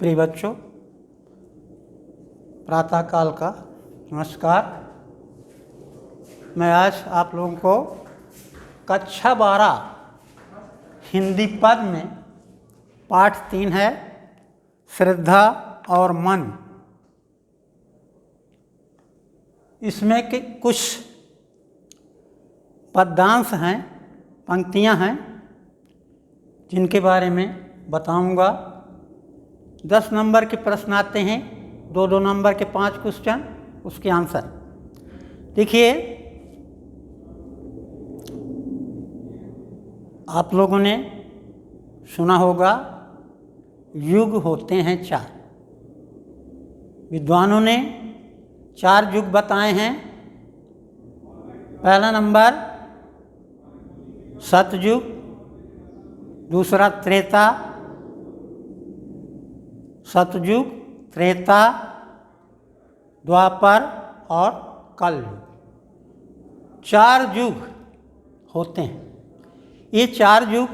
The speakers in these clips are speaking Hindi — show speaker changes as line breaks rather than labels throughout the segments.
प्रिय बच्चों, प्रातःकाल का नमस्कार। मैं आज आप लोगों को कक्षा 12 हिंदी पद में पाठ 3 है श्रद्धा और मन। इसमें के कुछ पद्यांश हैं, पंक्तियां हैं जिनके बारे में बताऊंगा। 10 नंबर के प्रश्न आते हैं, 2-2 नंबर के 5 क्वेश्चन, उसके आंसर। देखिए, आप लोगों ने सुना होगा युग होते हैं 4। विद्वानों ने 4 युग बताए हैं। पहला नंबर सतयुग, दूसरा त्रेता, सतयुग, त्रेता, द्वापर और कलयुग। 4 युग होते हैं। ये 4 युग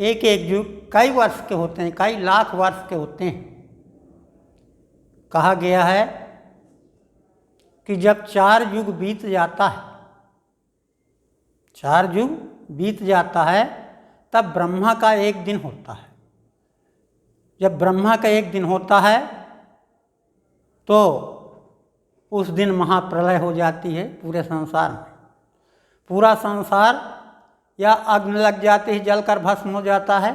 एक युग कई वर्ष के होते हैं, कई लाख वर्ष के होते हैं। कहा गया है कि जब 4 युग बीत जाता है, 4 युग बीत जाता है, तब ब्रह्मा का एक दिन होता है। जब ब्रह्मा का एक दिन होता है तो उस दिन महाप्रलय हो जाती है पूरे संसार में। पूरा संसार या अग्नि लग जाती है, जलकर भस्म हो जाता है,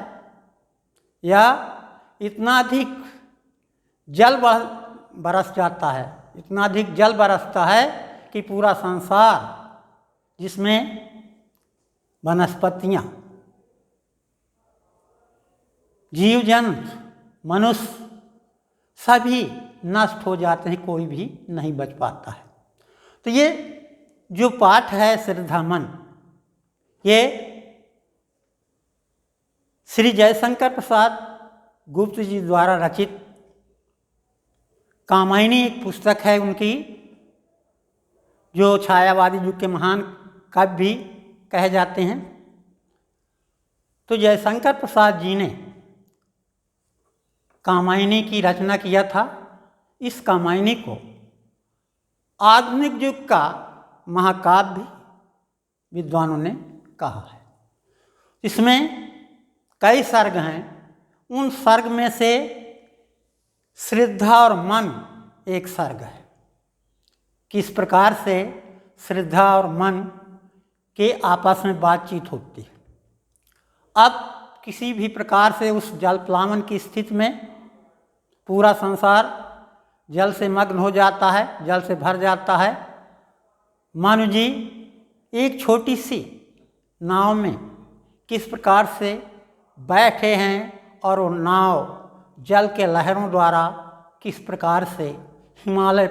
या इतना अधिक जल बरस जाता है, इतना अधिक जल बरसता है कि पूरा संसार, जिसमें वनस्पतियाँ, जीव जंतु, मनुष्य सभी नष्ट हो जाते हैं, कोई भी नहीं बच पाता है। तो ये जो पाठ है श्रद्धा मन, ये श्री जयशंकर प्रसाद गुप्त जी द्वारा रचित कामायनी एक पुस्तक है उनकी, जो छायावादी युग के महान कवि भी कहे जाते हैं। तो जयशंकर प्रसाद जी ने कामायनी की रचना किया था। इस कामायनी को आधुनिक युग का महाकाव्य विद्वानों ने कहा है। इसमें कई सर्ग हैं। उन सर्ग में से श्रद्धा और मन एक सर्ग है। किस प्रकार से श्रद्धा और मन के आपस में बातचीत होती है। अब किसी भी प्रकार से उस जल प्लावन की स्थिति में पूरा संसार जल से मग्न हो जाता है, जल से भर जाता है। मानु जी एक छोटी सी नाव में किस प्रकार से बैठे हैं और वो नाव जल के लहरों द्वारा किस प्रकार से हिमालय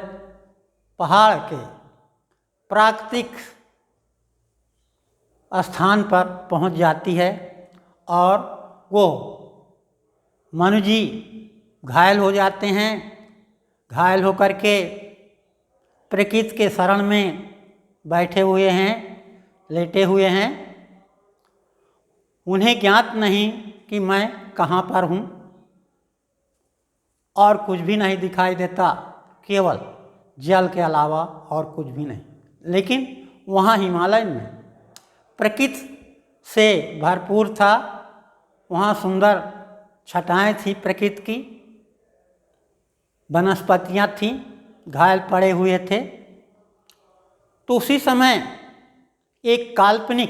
पहाड़ के प्राकृतिक स्थान पर पहुंच जाती है, और वो मनु जी घायल हो जाते हैं। घायल होकर के प्रकृति के शरण में बैठे हुए हैं, लेटे हुए हैं। उन्हें ज्ञात नहीं कि मैं कहाँ पर हूँ, और कुछ भी नहीं दिखाई देता, केवल जल के अलावा और कुछ भी नहीं। लेकिन वहाँ हिमालय में प्रकृति से भरपूर था, वहाँ सुंदर छटाएं थी, प्रकृति की वनस्पतियाँ थीं, घायल पड़े हुए थे। तो उसी समय एक काल्पनिक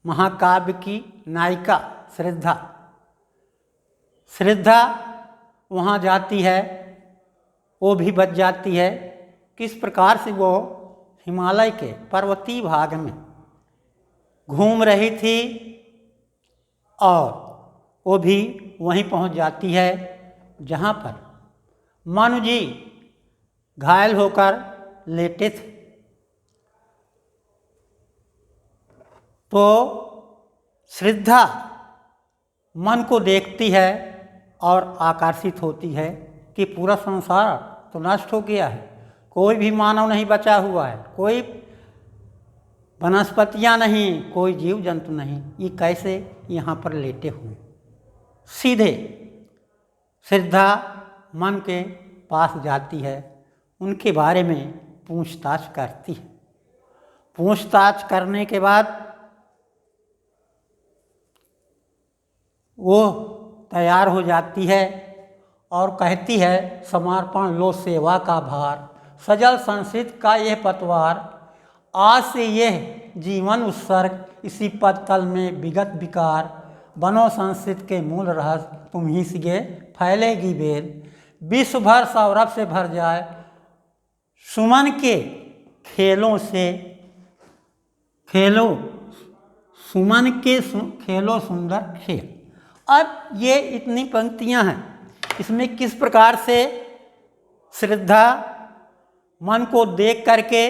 महाकाव्य की नायिका श्रद्धा वहाँ जाती है, वो भी बच जाती है। किस प्रकार से वो हिमालय के पर्वतीय भाग में घूम रही थी, और वो भी वहीं पहुँच जाती है जहाँ पर मनु जी घायल होकर लेटे थे। तो श्रद्धा मन को देखती है और आकर्षित होती है कि पूरा संसार तो नष्ट हो गया है, कोई भी मानव नहीं बचा हुआ है, कोई वनस्पतियाँ नहीं, कोई जीव जंतु नहीं, ये कैसे यहाँ पर लेटे हुए। सीधे श्रद्धा मन के पास जाती है, उनके बारे में पूछताछ करती है। पूछताछ करने के बाद वो तैयार हो जाती है और कहती है, समर्पण लो सेवा का भार, सजल संस्कृत का यह पतवार, आज से यह जीवन उत्सर्ग, इसी पद तल में विगत विकार, बनो संस्कृत के मूल रहस्य, तुम ही सिगे फैलेगी वेद, विश्व भर सौरभ से भर जाए, सुमन के खेलों से खेलो, सुमन के खेलो सुंदर खेल। अब ये इतनी पंक्तियां हैं, इसमें किस प्रकार से श्रद्धा मन को देख करके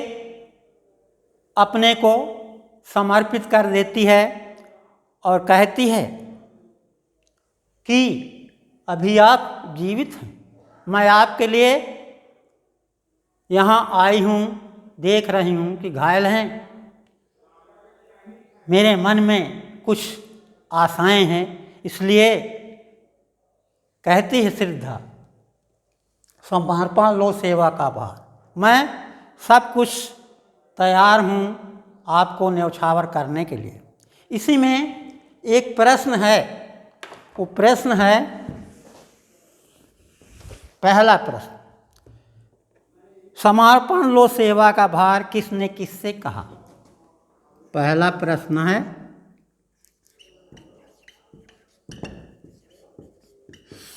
अपने को समर्पित कर देती है और कहती है कि अभी आप जीवित हैं, मैं आपके लिए यहाँ आई हूँ, देख रही हूँ कि घायल हैं, मेरे मन में कुछ आशाएं हैं, इसलिए कहती है श्रद्धा, समर्पण लो सेवा का भार, मैं सब कुछ तैयार हूँ आपको न्यौछावर करने के लिए। इसी में एक प्रश्न है, वो प्रश्न है, पहला प्रश्न, समर्पण लो सेवा का भार किसने किससे कहा? पहला प्रश्न है,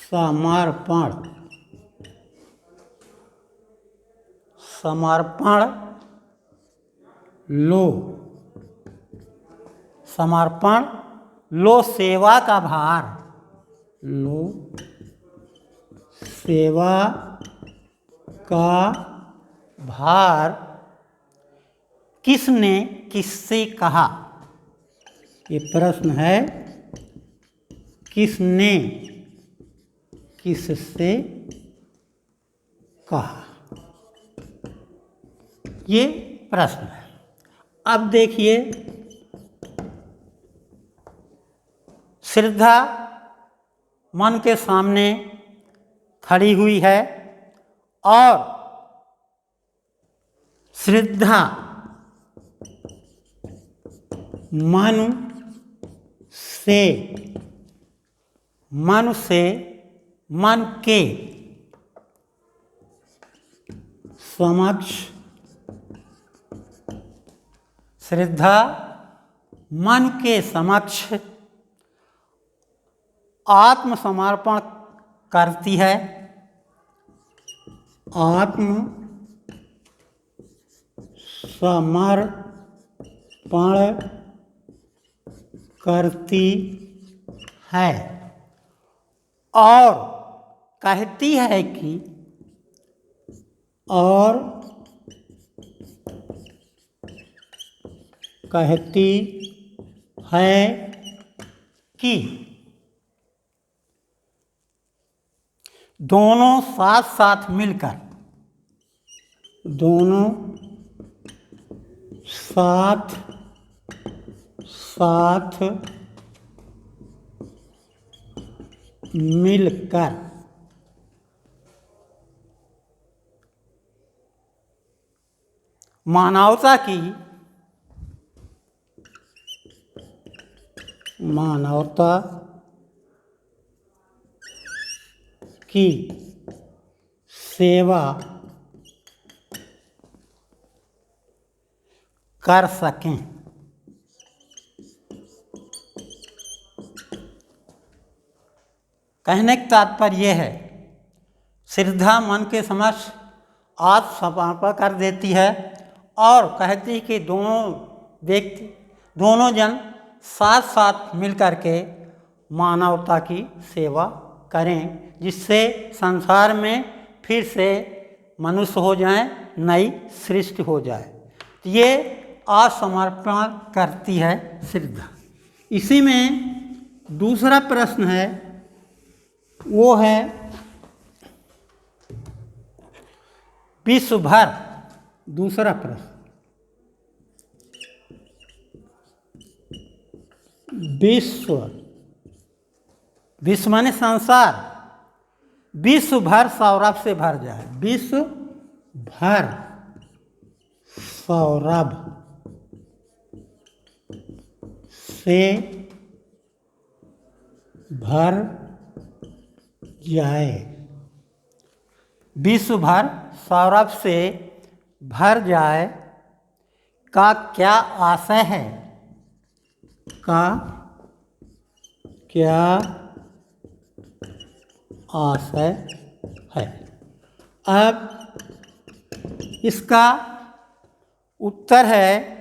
समर्पण लो, समर्पण लो सेवा का भार, लो सेवा का भार किसने किससे कहा? ये प्रश्न है, किसने किससे कहा, ये प्रश्न है। अब देखिए, श्रद्धा मन के सामने खड़ी हुई है और श्रद्धा मन से मन के समक्ष, श्रद्धा मन के समक्ष आत्मसमर्पण करती है, आत्मसमर्पण करती है और कहती है कि, और कहती है कि दोनों साथ साथ मिलकर, दोनों साथ साथ मिलकर मानवता की सेवा कर सकें। कहने का तात्पर्य यह है, श्रद्धा मन के समक्ष आत्मसमर्पण कर देती है और कहती है कि दोनों व्यक्ति, दोनों जन साथ साथ मिलकर के मानवता की सेवा करें, जिससे संसार में फिर से मनुष्य हो जाएं, नई सृष्टि हो जाए। तो ये आत्मसमर्पण करती है श्रद्धा। इसी में दूसरा प्रश्न है, वो है विश्व भर, दूसरा प्रश्न, विश्व माने संसार, विश्व भर सौरभ से भर जाए, विश्व भर सौरभ से भर जाए, विश्व भर सौरभ से भर जाए का क्या आशय है, का क्या आशय है। अब इसका उत्तर है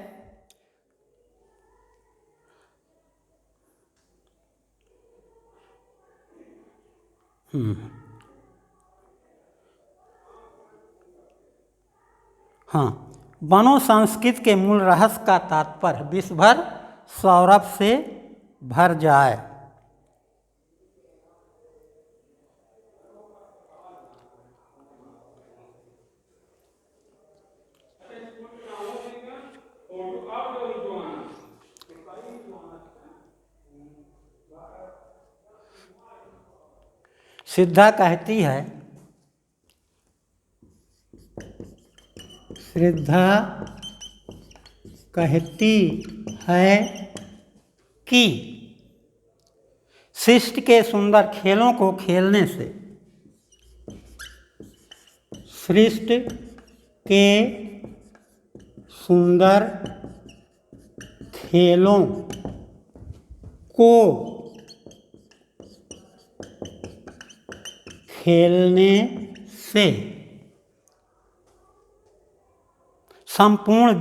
हाँ, वनो संस्कृत के मूल रहस्य का तात्पर्य विश्व भर सौरभ से भर जाए। सिद्धा कहती है, श्रद्धा कहती है कि सृष्टि के सुंदर खेलों को खेलने से, सृष्टि के सुंदर खेलों को खेलने से संपूर्ण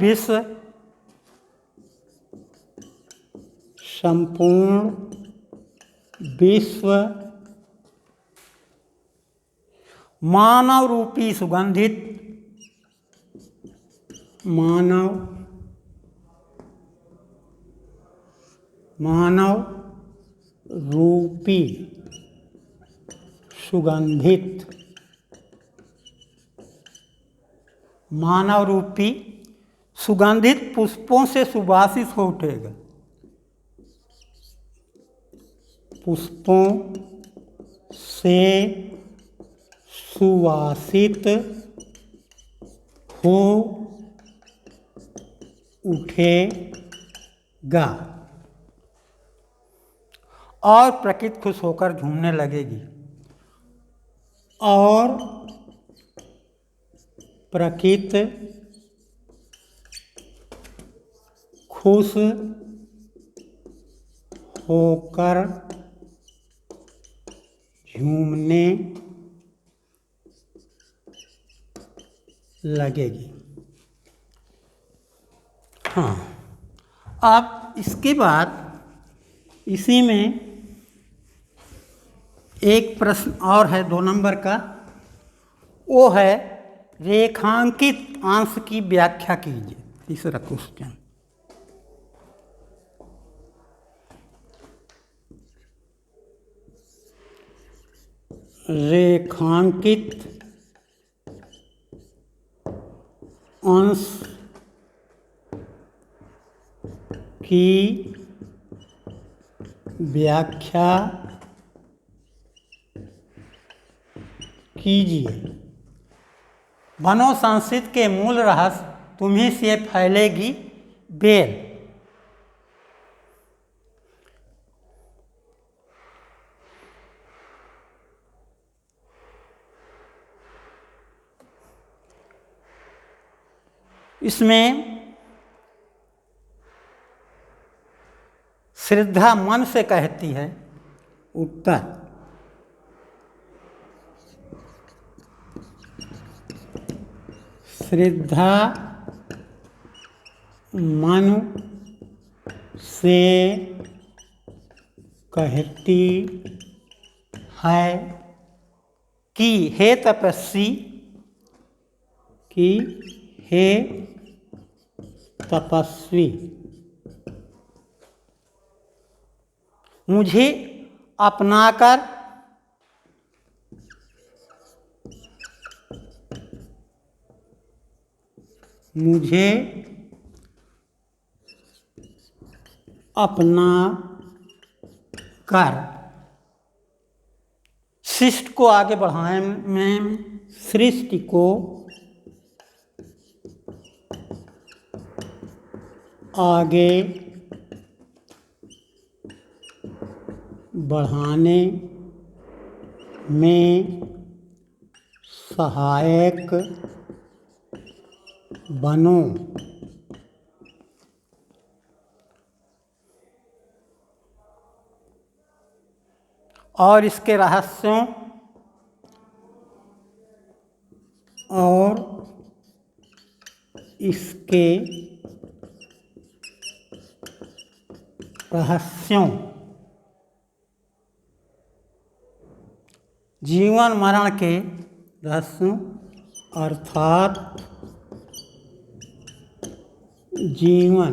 विश्व मानव रूपी सुगंधित, मानव रूपी सुगंधित, मानव रूपी सुगंधित पुष्पों से सुवासित हो उठेगा, पुष्पों से सुवासित हो उठेगा और प्रकृति खुश होकर झूमने लगेगी, और प्रकृति खुश होकर झूमने लगेगी। हाँ, अब इसके बाद इसी में एक प्रश्न और है 2 नंबर का, वो है रेखांकित अंश की व्याख्या कीजिए। तीसरा क्वेश्चन, रेखांकित अंश की व्याख्या कीजिए। वनो संस्कृत के मूल रहस्य तुम्हीं से फैलेगी बेल। इसमें श्रद्धा मन से कहती है, उत्तर श्रद्धा मन से कहती है कि हे तपस्वी, कि हे तपस्वी, मुझे अपनाकर मुझे अपना कर सृष्टि को आगे बढ़ाने में, सृष्टि को आगे बढ़ाने में सहायक बनो। और इसके रहस्यों और इसके रहस्यों, जीवन मरण के रहस्यों अर्थात जीवन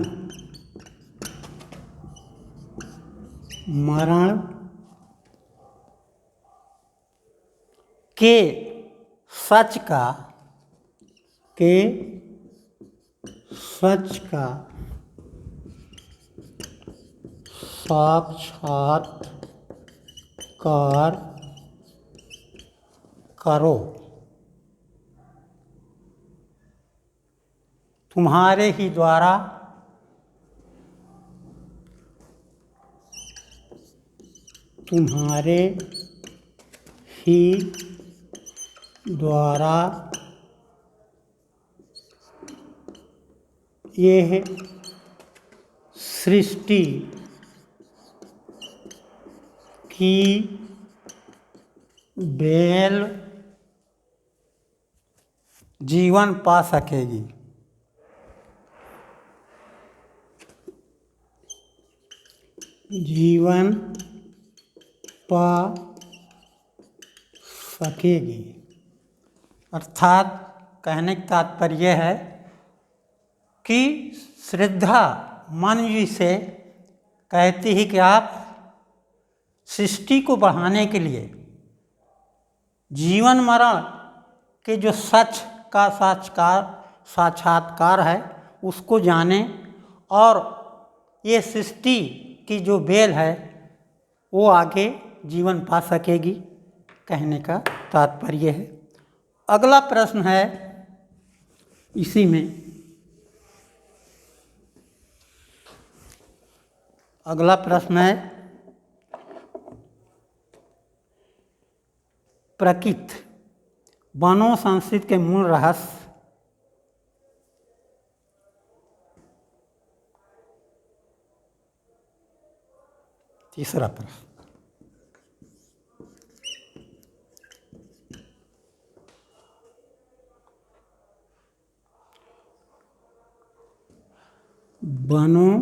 मरण के सच का साक्षात्कार करो। तुम्हारे ही द्वारा यह सृष्टि की बेल जीवन पा सकेगी। जीवन पा सकेगी अर्थात कहने का तात्पर्य है कि श्रद्धा मनु जी से कहती है कि आप सृष्टि को बढ़ाने के लिए जीवन मरण के जो सच का साक्षात्कार है उसको जाने और ये सृष्टि की जो बेल है वो आगे जीवन पा सकेगी, कहने का तात्पर्य है। अगला प्रश्न है इसी में, अगला प्रश्न है प्रकृति वनों संस्कृति के मूल रहस्य। तीसरा प्रश्न, वनों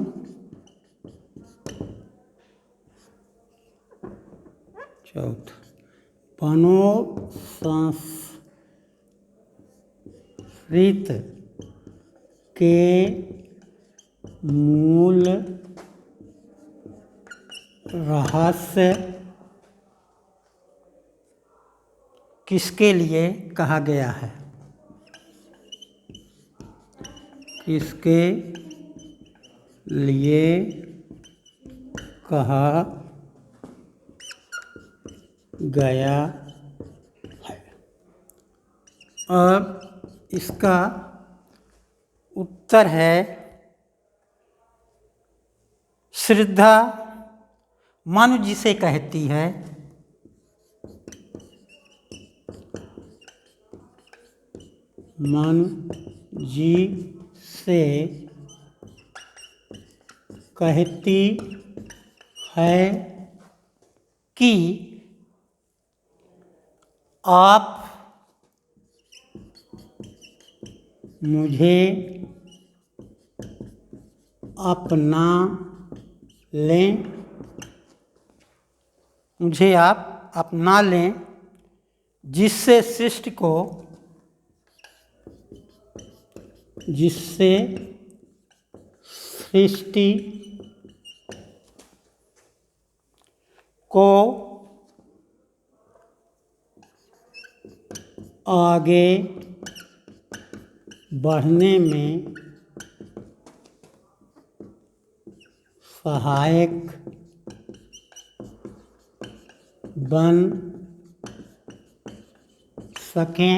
चौथा वनों संस्कृति के मूल रहस्य किसके लिए कहा गया है? किसके लिए कहा गया है? अब इसका उत्तर है श्रद्धा मनु जी से कहती है मनु जी से कहती है कि आप मुझे अपना लें, मुझे आप अपना लें जिससे सृष्टि को आगे बढ़ने में सहायक बन सकें,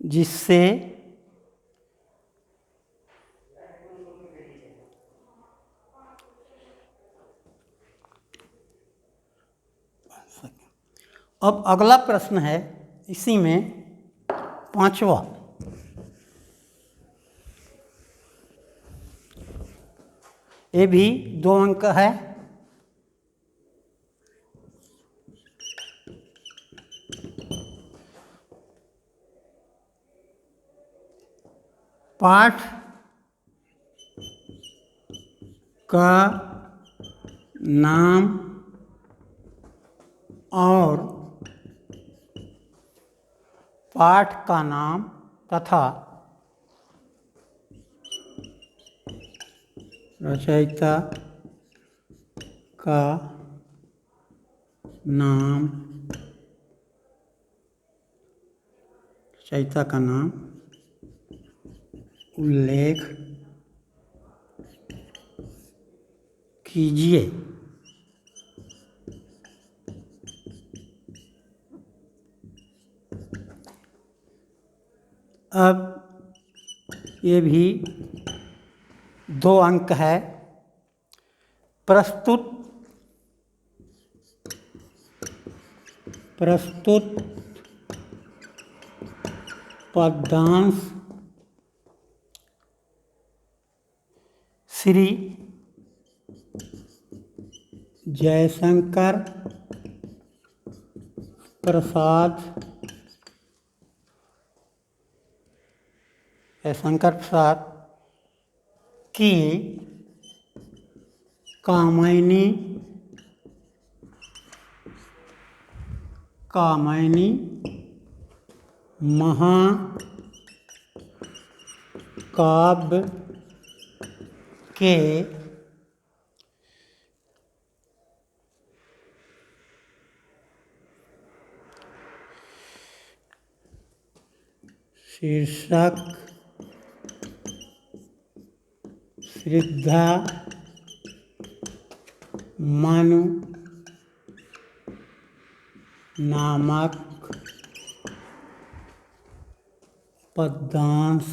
जिससे अब अगला प्रश्न है इसी में पांचवा। ये भी 2 अंक है। पाठ का नाम और पाठ का नाम तथा रचयिता का नाम, रचयिता का नाम उल्लेख कीजिए। अब ये भी 2 अंक है। प्रस्तुत पद्यांश श्री जयशंकर प्रसाद की कामिनी महाकाव्य के शीर्षक श्रद्धा मनु नामक पद्यांश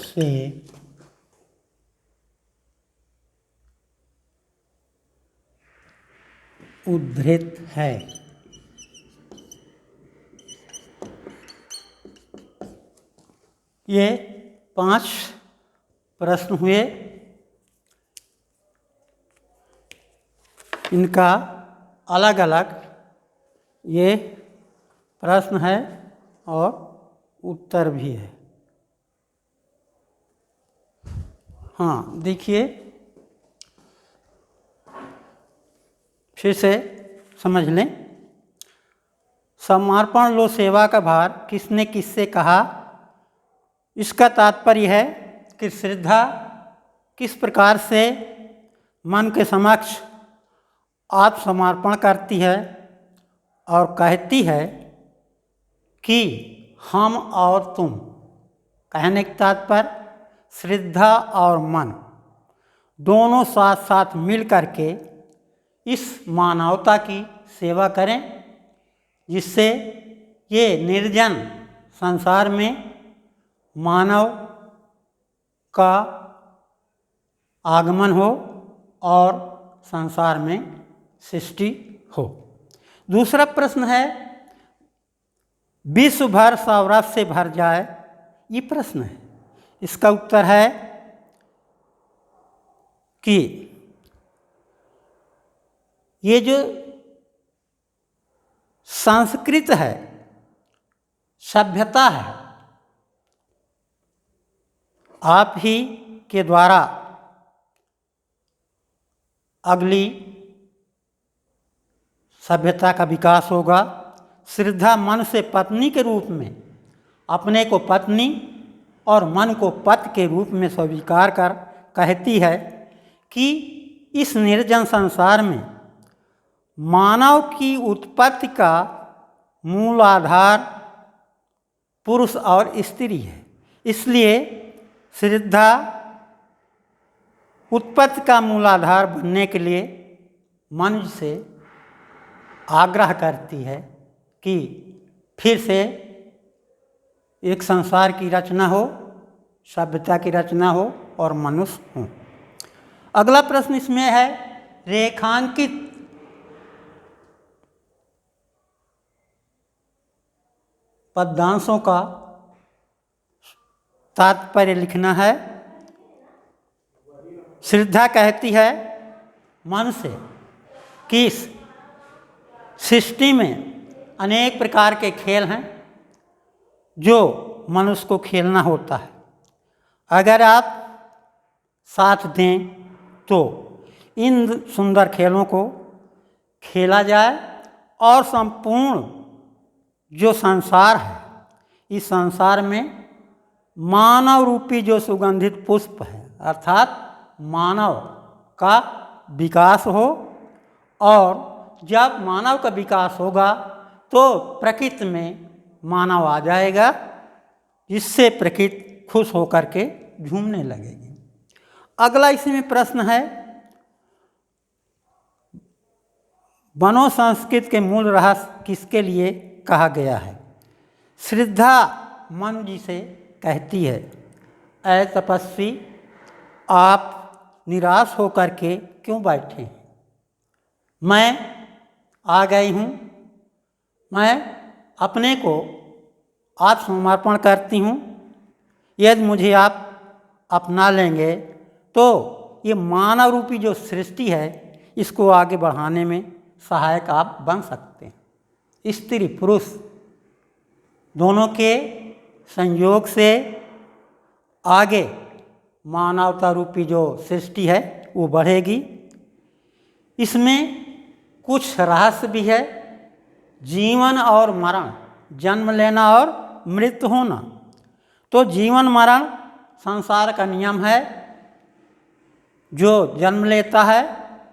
से उद्धृत है। ये 5 प्रश्न हुए। इनका अलग अलग ये प्रश्न है और उत्तर भी है। हाँ, देखिए फिर से समझ लें। समर्पण लो सेवा का भार किसने किससे कहा। इसका तात्पर्य है कि श्रद्धा किस प्रकार से मन के समक्ष आत्मसमर्पण करती है और कहती है कि हम और तुम। कहने के तात्पर्य श्रद्धा और मन दोनों साथ साथ मिल करके इस मानवता की सेवा करें, जिससे ये निर्जन संसार में मानव का आगमन हो और संसार में सृष्टि हो। दूसरा प्रश्न है विश्व भर सौरभ से भर जाए। ये प्रश्न है। इसका उत्तर है कि ये जो संस्कृत है, सभ्यता है, आप ही के द्वारा अगली सभ्यता का विकास होगा। श्रद्धा मन से पत्नी के रूप में अपने को पत्नी और मन को पति के रूप में स्वीकार कर कहती है कि इस निर्जन संसार में मानव की उत्पत्ति का मूल आधार पुरुष और स्त्री है। इसलिए श्रद्धा उत्पत्ति का मूलाधार बनने के लिए मनुष्य से आग्रह करती है कि फिर से एक संसार की रचना हो, सभ्यता की रचना हो और मनुष्य हो। अगला प्रश्न इसमें है, रेखांकित पद्यांशों का तात्पर्य लिखना है। श्रद्धा कहती है मन से कि इस सृष्टि में अनेक प्रकार के खेल हैं जो मनुष्य को खेलना होता है। अगर आप साथ दें तो इन सुंदर खेलों को खेला जाए और संपूर्ण जो संसार है, इस संसार में मानव रूपी जो सुगंधित पुष्प है, अर्थात मानव का विकास हो। और जब मानव का विकास होगा तो प्रकृति में मानव आ जाएगा, जिससे प्रकृति खुश होकर के झूमने लगेगी। अगला इसमें प्रश्न है, वनो संस्कृत के मूल रहस्य किसके लिए कहा गया है? श्रद्धा मनु जी से कहती है, ऐ तपस्वी, आप निराश होकर के क्यों बैठे हैं? मैं आ गई हूँ, मैं अपने को आत्मसमर्पण करती हूँ। यदि मुझे आप अपना लेंगे तो ये मानव रूपी जो सृष्टि है, इसको आगे बढ़ाने में सहायक आप बन सकते हैं। स्त्री पुरुष दोनों के संयोग से आगे मानवता रूपी जो सृष्टि है वो बढ़ेगी। इसमें कुछ रहस्य भी है, जीवन और मरण, जन्म लेना और मृत्यु होना। तो जीवन मरण संसार का नियम है, जो जन्म लेता है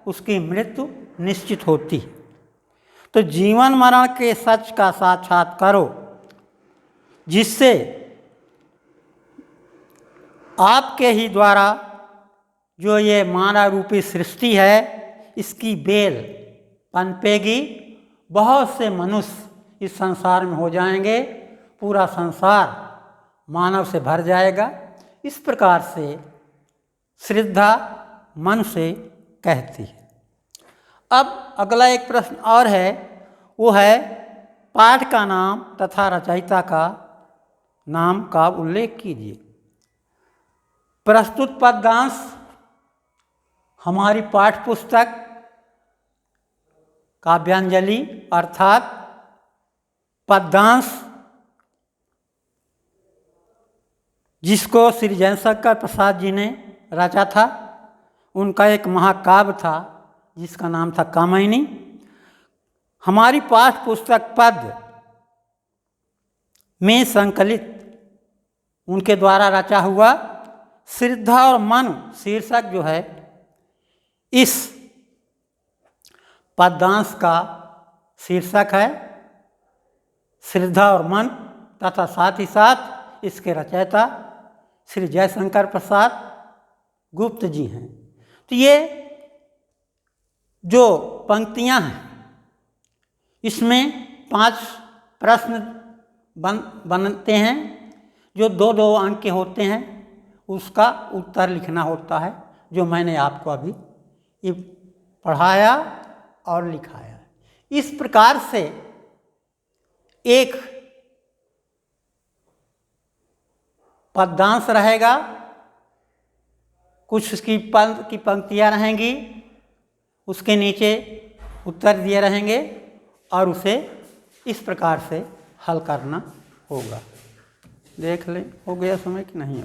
उसकी मृत्यु निश्चित होती है। तो जीवन मरण के सच का साक्षात करो, जिससे आपके ही द्वारा जो ये मानव रूपी सृष्टि है, इसकी बेल पनपेगी। बहुत से मनुष्य इस संसार में हो जाएंगे, पूरा संसार मानव से भर जाएगा। इस प्रकार से श्रद्धा मन से कहती है। अब अगला एक प्रश्न और है, वो है पाठ का नाम तथा रचयिता का नाम का उल्लेख कीजिए। प्रस्तुत पद्यांश हमारी पाठ्य पुस्तक काव्यांजलि अर्थात पद्यांश, जिसको श्री जयशंकर प्रसाद जी ने रचा था, उनका एक महाकाव्य था जिसका नाम था कामायनी। हमारी पाठ्य पुस्तक पद में संकलित उनके द्वारा रचा हुआ श्रद्धा और मन शीर्षक जो है, इस पद्यांश का शीर्षक है। श्रद्धा और मन तथा साथ ही साथ इसके रचयिता श्री जयशंकर प्रसाद गुप्त जी हैं। तो ये जो पंक्तियां हैं, इसमें 5 प्रश्न बनते हैं, जो 2-2 अंक के होते हैं। उसका उत्तर लिखना होता है, जो मैंने आपको अभी ये पढ़ाया और लिखाया। इस प्रकार से एक पद्यांश रहेगा, कुछ उसकी पद की पंक्तियाँ रहेंगी, उसके नीचे उत्तर दिए रहेंगे और उसे इस प्रकार से हल करना होगा। देख लें, हो गया समय कि नहीं?